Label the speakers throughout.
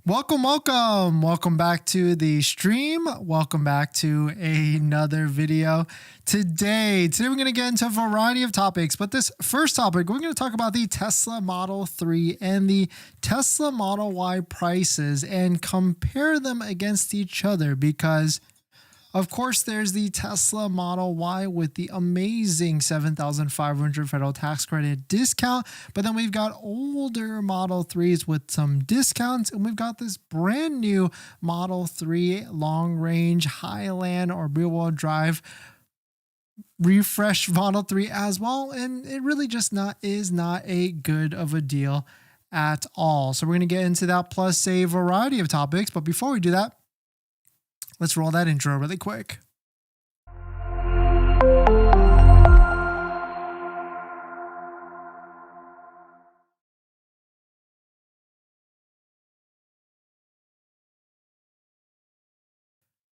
Speaker 1: Welcome back to the stream. Welcome back to another video. Today we're going to get into a variety of topics, but this first topic, we're going to talk about the Tesla Model 3 and the Tesla Model Y prices and compare them against each other because of course, there's the Tesla Model Y with the amazing $7,500 federal tax credit discount, but then we've got older Model 3s with some discounts, and we've got this brand new Model 3 long range Highland or rear wheel drive refresh Model 3 as well, and it really just is not a good of a deal at all. So we're going to get into that plus a variety of topics, but before we do that, let's roll that intro really quick.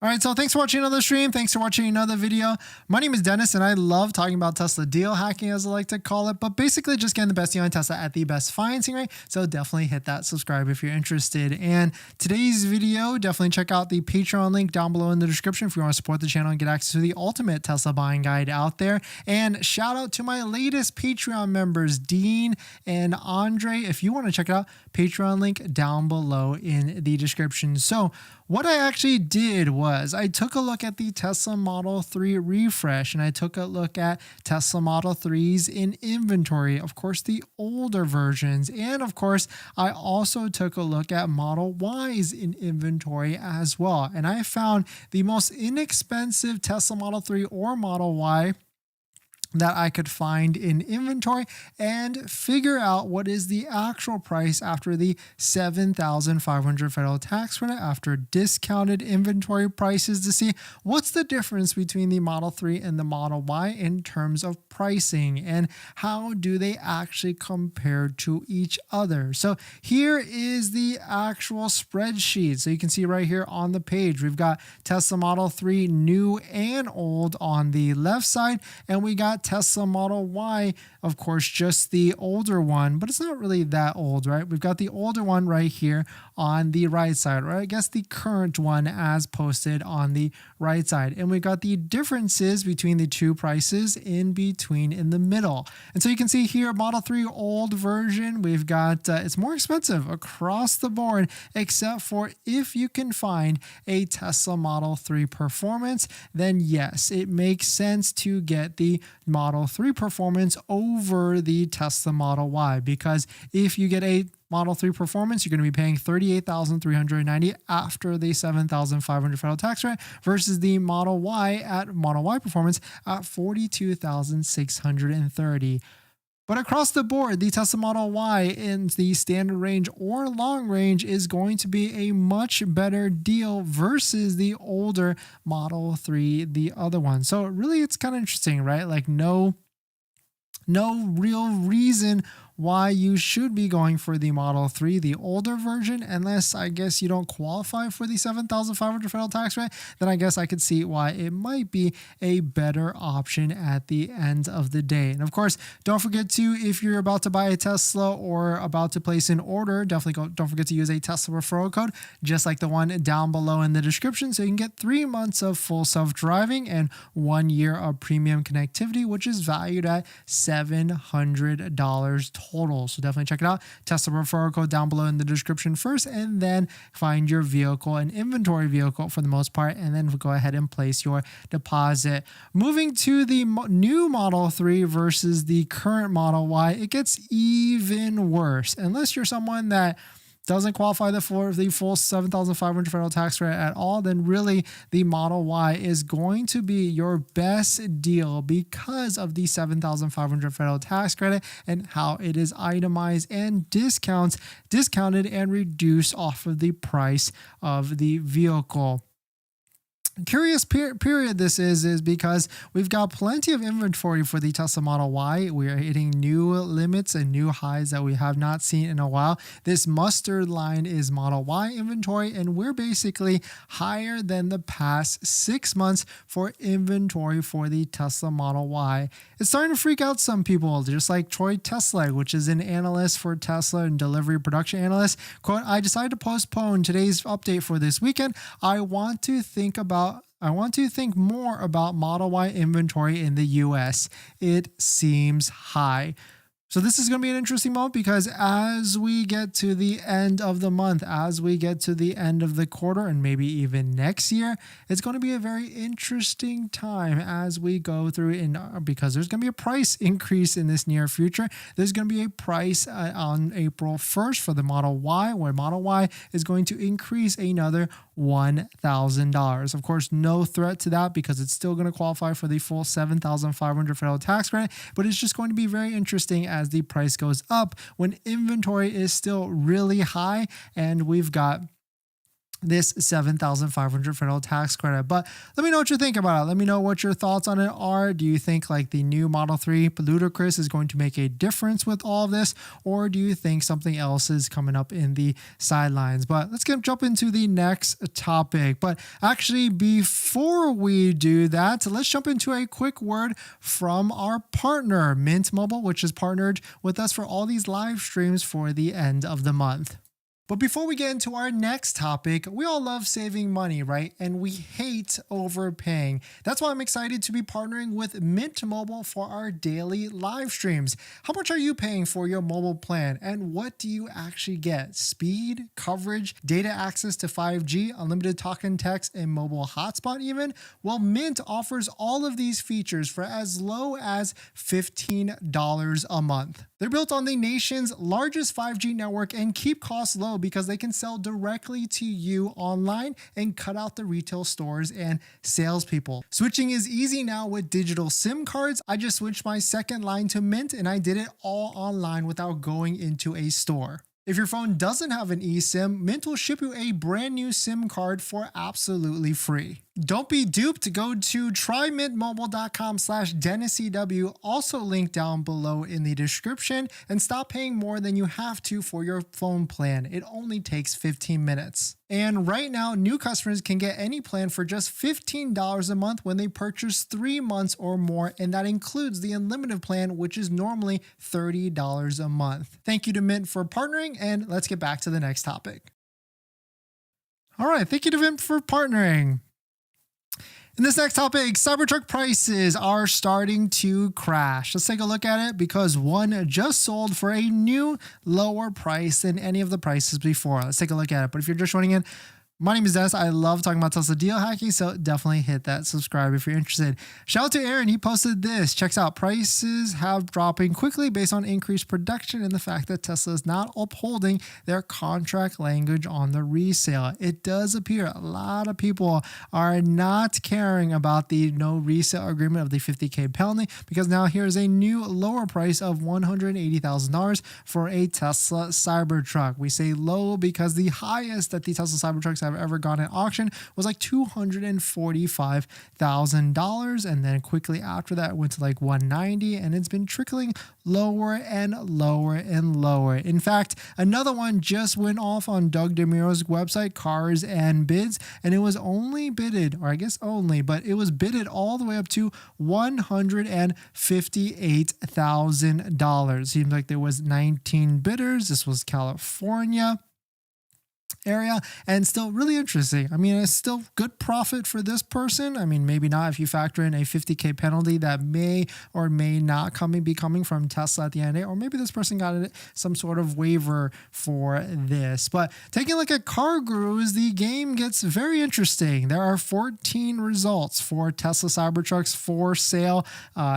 Speaker 1: All right, so thanks for watching another stream. Thanks for watching another video. My name is Dennis, and I love talking about Tesla deal hacking, as I like to call it, but basically just getting the best deal on Tesla at the best financing rate. So definitely hit that subscribe if you're interested. And today's video, definitely check out the Patreon link down below in the description if you want to support the channel and get access to the ultimate Tesla buying guide out there. And shout out to my latest Patreon members, Dean and Andre. If you want to check it out, Patreon link down below in the description. So what I actually did was I took a look at the Tesla Model 3 refresh, and I took a look at Tesla Model 3s in inventory, of course, the older versions. And of course, I also took a look at Model Ys in inventory as well. And I found the most inexpensive Tesla Model 3 or Model Y that I could find in inventory and figure out what is the actual price after the $7,500 federal tax credit after discounted inventory prices to see what's the difference between the Model 3 and the Model Y in terms of pricing and how do they actually compare to each other. So here is the actual spreadsheet. So you can see right here on the page, we've got Tesla Model 3 new and old on the left side, and we got Tesla Model Y, of course, just the older one, but it's not really that old, right? We've got the older one right here on the right side, or I guess the current one as posted on the right side. And we've got the differences between the two prices in between in the middle. And so you can see here, Model 3 old version, we've got, it's more expensive across the board, except for if you can find a Tesla Model 3 Performance, then yes, it makes sense to get the Model 3 Performance over the Tesla Model Y, because if you get a Model 3 Performance, you're going to be paying $38,390 after the $7,500 federal tax rate versus the Model Y Performance at $42,630. But across the board, the Tesla Model Y in the standard range or long range is going to be a much better deal versus the older Model 3, the other one. So really, it's kind of interesting, right? Like no real reason why you should be going for the Model 3, the older version, unless I guess you don't qualify for the $7,500 federal tax rate, then I guess I could see why it might be a better option at the end of the day. And of course, don't forget to, if you're about to buy a Tesla or about to place an order, don't forget to use a Tesla referral code, just like the one down below in the description, so you can get 3 months of full self-driving and 1 year of premium connectivity, which is valued at $700 total. So definitely check it out. Tesla referral code down below in the description first, and then find your vehicle, an inventory vehicle for the most part, and then go ahead and place your deposit. Moving to the new Model 3 versus the current Model Y, it gets even worse. Unless you're someone that doesn't qualify for the full $7,500 federal tax rate at all, then really the Model Y is going to be your best deal because of the $7,500 federal tax credit and how it is itemized and discounted and reduced off of the price of the vehicle. curious period this is because we've got plenty of inventory for the Tesla Model Y. We are hitting new limits and new highs that we have not seen in a while. This mustard line is Model Y inventory, and we're basically higher than the past 6 months for inventory for the Tesla Model Y. It's starting to freak out some people, just like Troy Tesla, which is an analyst for Tesla and delivery production analyst. Quote, "I decided to postpone today's update for this weekend. I want to think more about Model Y inventory in the US. It seems high." So this is going to be an interesting moment because as we get to the end of the month, as we get to the end of the quarter, and maybe even next year, it's going to be a very interesting time as we go through because there's going to be a price increase in this near future. There's going to be a price on April 1st for the Model Y, where Model Y is going to increase another $1,000. Of course, no threat to that because it's still going to qualify for the full $7,500 federal tax credit, but it's just going to be very interesting as the price goes up when inventory is still really high and we've got this $7,500 federal tax credit. But let me know what you think about it. Let me know what your thoughts on it are. Do you think like the new Model 3 Ludicrous is going to make a difference with all of this? Or do you think something else is coming up in the sidelines? But let's jump into the next topic. But actually, before we do that, let's jump into a quick word from our partner, Mint Mobile, which has partnered with us for all these live streams for the end of the month. But before we get into our next topic, we all love saving money, right? And we hate overpaying. That's why I'm excited to be partnering with Mint Mobile for our daily live streams. How much are you paying for your mobile plan? And what do you actually get? Speed, coverage, data access to 5G, unlimited talk and text, and mobile hotspot even? Well, Mint offers all of these features for as low as $15 a month. They're built on the nation's largest 5G network and keep costs low because they can sell directly to you online and cut out the retail stores and salespeople. Switching is easy now with digital SIM cards. I just switched my second line to Mint and I did it all online without going into a store. If your phone doesn't have an eSIM, Mint will ship you a brand new SIM card for absolutely free. Don't be duped. Go to trymintmobile.com/DennisCW, also linked down below in the description, and stop paying more than you have to for your phone plan. It only takes 15 minutes. And right now, new customers can get any plan for just $15 a month when they purchase 3 months or more, and that includes the unlimited plan, which is normally $30 a month. Thank you to Mint for partnering, and let's get back to the next topic. All right, thank you to Mint for partnering. In this next topic, Cybertruck prices are starting to crash. Let's take a look at it because one just sold for a new lower price than any of the prices before. Let's take a look at it. But if you're just joining in, my name is Dennis. I love talking about Tesla deal hacking, so definitely hit that subscribe if you're interested. Shout out to Aaron. He posted this. Checks out prices have dropping quickly based on increased production and the fact that Tesla is not upholding their contract language on the resale. It does appear a lot of people are not caring about the no resale agreement of the $50K penalty because now here's a new lower price of $180,000 for a Tesla Cybertruck. We say low because the highest that the Tesla Cybertrucks have ever gone at auction was like $245,000, and then quickly after that it went to like $190,000, and it's been trickling lower and lower and lower. In fact, another one just went off on Doug DeMuro's website, Cars and Bids, and it was only bidded, or I guess only, but it was bidded all the way up to $158,000. Seems like there was 19 bidders. This was California area, and still really interesting. I mean, it's still good profit for this person. I mean, maybe not if you factor in a $50K penalty that may or may not be coming from Tesla at the end of the day, or maybe this person got some sort of waiver for this. But taking a look at Car Gurus, the game gets very interesting. There are 14 results for Tesla Cybertrucks for sale.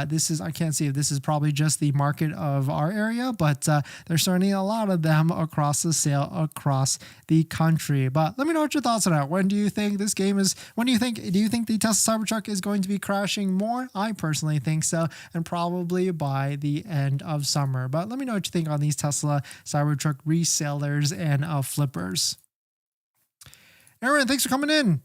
Speaker 1: This is, I can't see if this is probably just the market of our area, but there's certainly a lot of them across the sale across the country. But let me know what your thoughts on that. When do you think this game is, do you think the Tesla Cybertruck is going to be crashing more? I personally think so, and probably by the end of summer. But let me know what you think on these Tesla Cybertruck resellers and flippers. Aaron, thanks for coming in.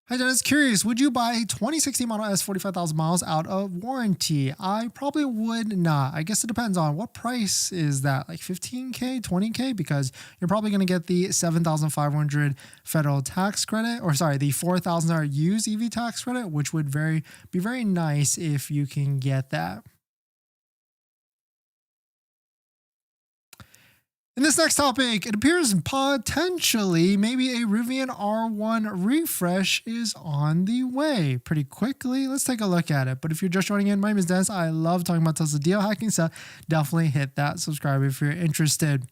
Speaker 1: Hi Dennis, curious, would you buy a 2016 Model S 45,000 miles out of warranty? I probably would not. I guess it depends on what price is that, like 15K, 20K, because you're probably going to get the 7,500 federal tax credit, or sorry, the $4,000 used EV tax credit, which would be very nice if you can get that. In this next topic, it appears potentially maybe a Rivian R1 refresh is on the way pretty quickly. Let's take a look at it. But if you're just joining in, my name is Dennis. I love talking about Tesla deal hacking, so definitely hit that subscribe if you're interested.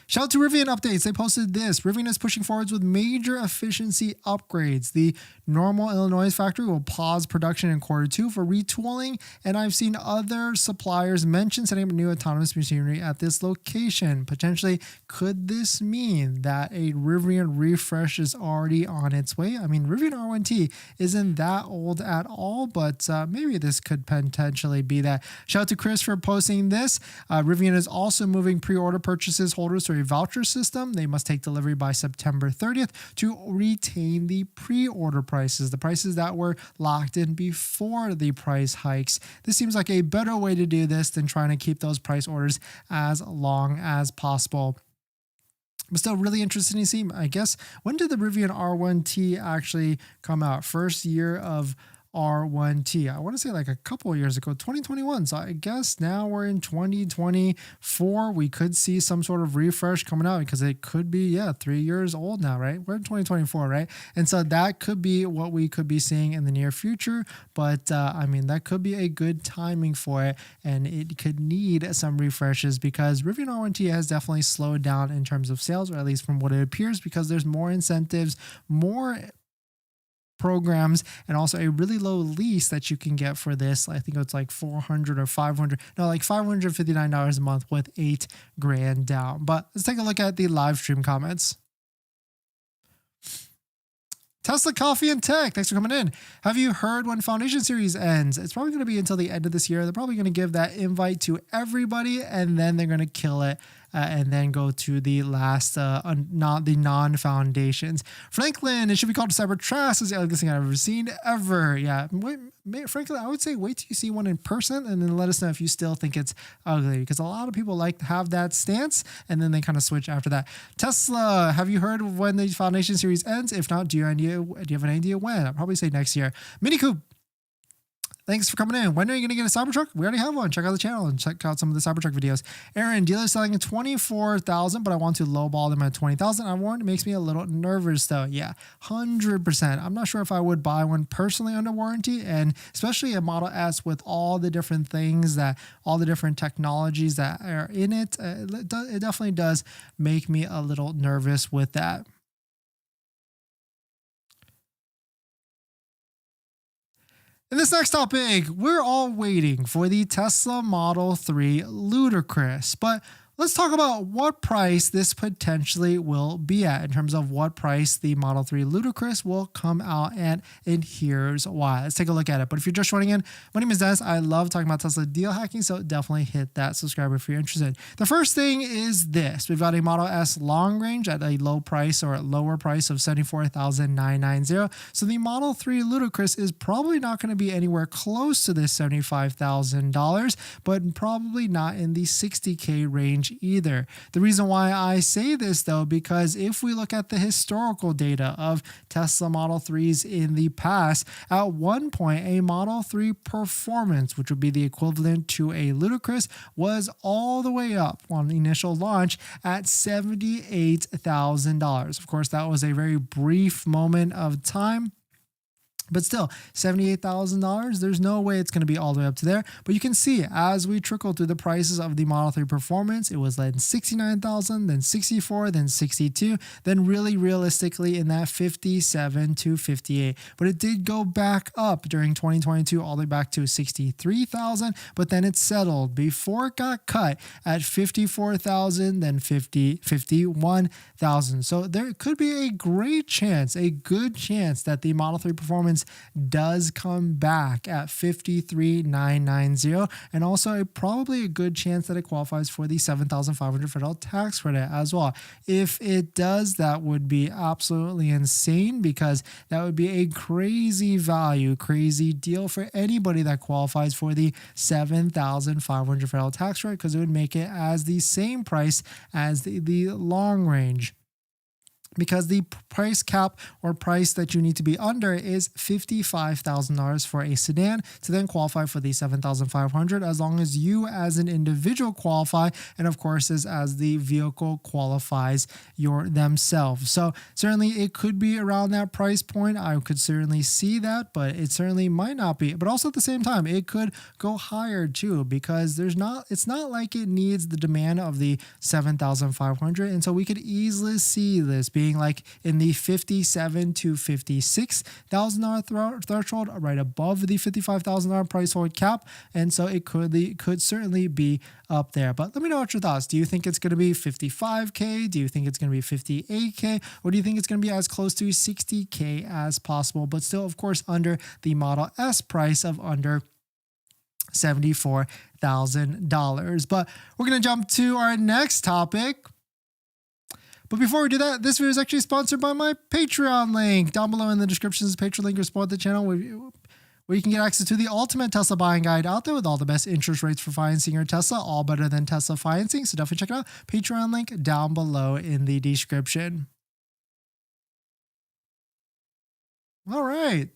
Speaker 1: Shout out to Rivian Updates. They posted this. Rivian is pushing forwards with major efficiency upgrades. The Normal, Illinois factory will pause production in Q2 for retooling, and I've seen other suppliers mention setting up new autonomous machinery at this location. Potentially, could this mean that a Rivian refresh is already on its way? I mean, Rivian R1T isn't that old at all, but maybe this could potentially be that. Shout out to Chris for posting this. Rivian is also moving pre-order purchases holders to a voucher system. They must take delivery by September 30th to retain the pre-order prices, the prices that were locked in before the price hikes. This seems like a better way to do this than trying to keep those price orders as long as possible. But still really interesting to see. I guess, when did the Rivian R1T actually come out? First year of R1T. I want to say like a couple of years ago, 2021. So I guess now we're in 2024. We could see some sort of refresh coming out because it could be, 3 years old now, right? We're in 2024, right? And so that could be what we could be seeing in the near future. But I mean, that could be a good timing for it, and it could need some refreshes because Rivian R1T has definitely slowed down in terms of sales, or at least from what it appears, because there's more incentives, more programs, and also a really low lease that you can get for this. I think it's like $400 or $500, no, like $559 a month with $8,000 down. But let's take a look at the live stream comments. Tesla Coffee and Tech, thanks for coming in. Have you heard when Foundation Series ends? It's probably going to be until the end of this year. They're probably going to give that invite to everybody, and then they're going to kill it. And then go to the last, not the non-foundations. Franklin, it should be called Cybertruck. Is the ugliest thing I've ever seen ever. Yeah, Franklin, I would say wait till you see one in person, and then let us know if you still think it's ugly, because a lot of people like to have that stance, and then they kind of switch after that. Tesla, have you heard of when the Foundation Series ends? If not, do you have an idea when? I'll probably say next year. Mini Coupe, thanks for coming in. When are you going to get a Cybertruck? We already have one. Check out the channel and check out some of the Cybertruck videos. Aaron, dealer selling at $24,000, but I want to lowball them at $20,000. I warned, it makes me a little nervous though. Yeah, 100%. I'm not sure if I would buy one personally under warranty, and especially a Model S with all the different things all the different technologies that are in it. It definitely does make me a little nervous with that. In this next topic, we're all waiting for the Tesla Model 3 Ludicrous, but let's talk about what price this potentially will be at in terms of what price the Model 3 Ludicrous will come out at, and here's why. Let's take a look at it. But if you're just joining in, my name is Dennis. I love talking about Tesla deal hacking, so definitely hit that subscribe if you're interested. The first thing is this. We've got a Model S long range at a low price, or a lower price of $74,990. So the Model 3 Ludicrous is probably not going to be anywhere close to this $75,000, but probably not in the $60K range either. The reason why I say this though, because if we look at the historical data of Tesla Model 3s in the past, at one point a Model 3 Performance, which would be the equivalent to a Ludicrous, was all the way up on the initial launch at $78,000. Of course, that was a very brief moment of time, but still, $78,000, there's no way it's going to be all the way up to there. But you can see as we trickle through the prices of the Model 3 Performance, it was then $69,000, then $64,000, then $62,000, then really realistically in that $57,000 to $58,000. But it did go back up during 2022 all the way back to $63,000, but then it settled before it got cut at $54,000, then $51,000. So there could be a great chance, a good chance that the Model 3 Performance performance does come back at 53,990, and also probably a good chance that it qualifies for the 7,500 federal tax credit as well. If it does, that would be absolutely insane, because that would be a crazy value, crazy deal for anybody that qualifies for the 7,500 federal tax credit, because it would make it as the same price as the long range. Because the price cap or price that you need to be under is $55,000 for a sedan to then qualify for the 7,500, as long as you as an individual qualify, and of course as the vehicle qualifies themselves. So certainly it could be around that price point. I could certainly see that, but it certainly might not be. But also at the same time, it could go higher too, because it's not like it needs the demand of the 7,500, and so we could easily see this being like in the $57,000 to $56,000 threshold, right above the $55,000 price hold cap, and so it could certainly be up there. But let me know what your thoughts. Do you think it's going to be 55K? Do you think it's going to be 58K? Or do you think it's going to be as close to 60K as possible, but still, of course, under the Model S price of under $74,000? But we're going to jump to our next topic. But before we do that, this video is actually sponsored by my Patreon link. Down below in the description is a Patreon link or support the channel where you can get access to the ultimate Tesla buying guide out there with all the best interest rates for financing your Tesla, all better than Tesla financing. So definitely check it out. Patreon link down below in the description. All right.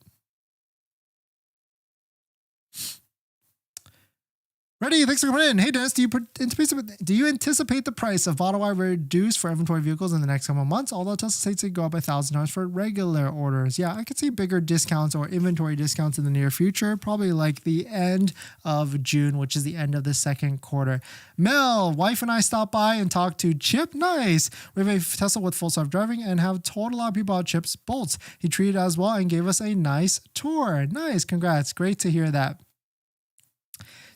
Speaker 1: Ready? Thanks for coming in. Hey, Dennis, do you anticipate the price of Model Y reduce for inventory vehicles in the next couple of months? Although Tesla states it go up $1,000 for regular orders. Yeah, I could see bigger discounts or inventory discounts in the near future, probably like the end of June, which is the end of the second quarter. Mel, wife and I stopped by and talked to Chip. Nice. We have a Tesla with full self-driving and have told a lot of people about Chip's bolts. He treated us well and gave us a nice tour. Nice. Congrats. Great to hear that.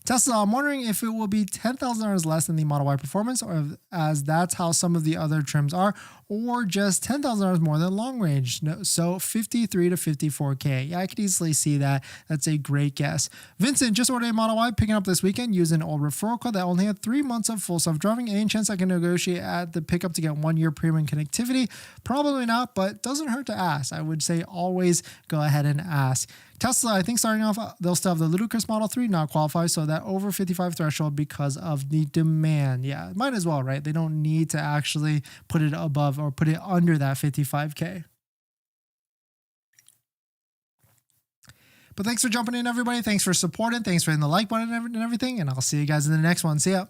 Speaker 1: Tesla, I'm wondering if it will be $10,000 less than the Model Y Performance, or as that's how some of the other trims are, or just $10,000 more than long range. No, so 53 to 54K. Yeah, I could easily see that. That's a great guess. Vincent, just ordered a Model Y, picking up this weekend using an old referral code that only had 3 months of full self-driving. Any chance I can negotiate at the pickup to get 1 year premium connectivity? Probably not, but doesn't hurt to ask. I would say always go ahead and ask. Tesla, I think starting off, they'll still have the ludicrous Model 3 not qualify, so that over 55 threshold because of the demand. Yeah, might as well, right? They don't need to actually put it above or put it under that 55K. But thanks for jumping in, everybody. Thanks for supporting. Thanks for hitting the like button and everything. And I'll see you guys in the next one. See ya.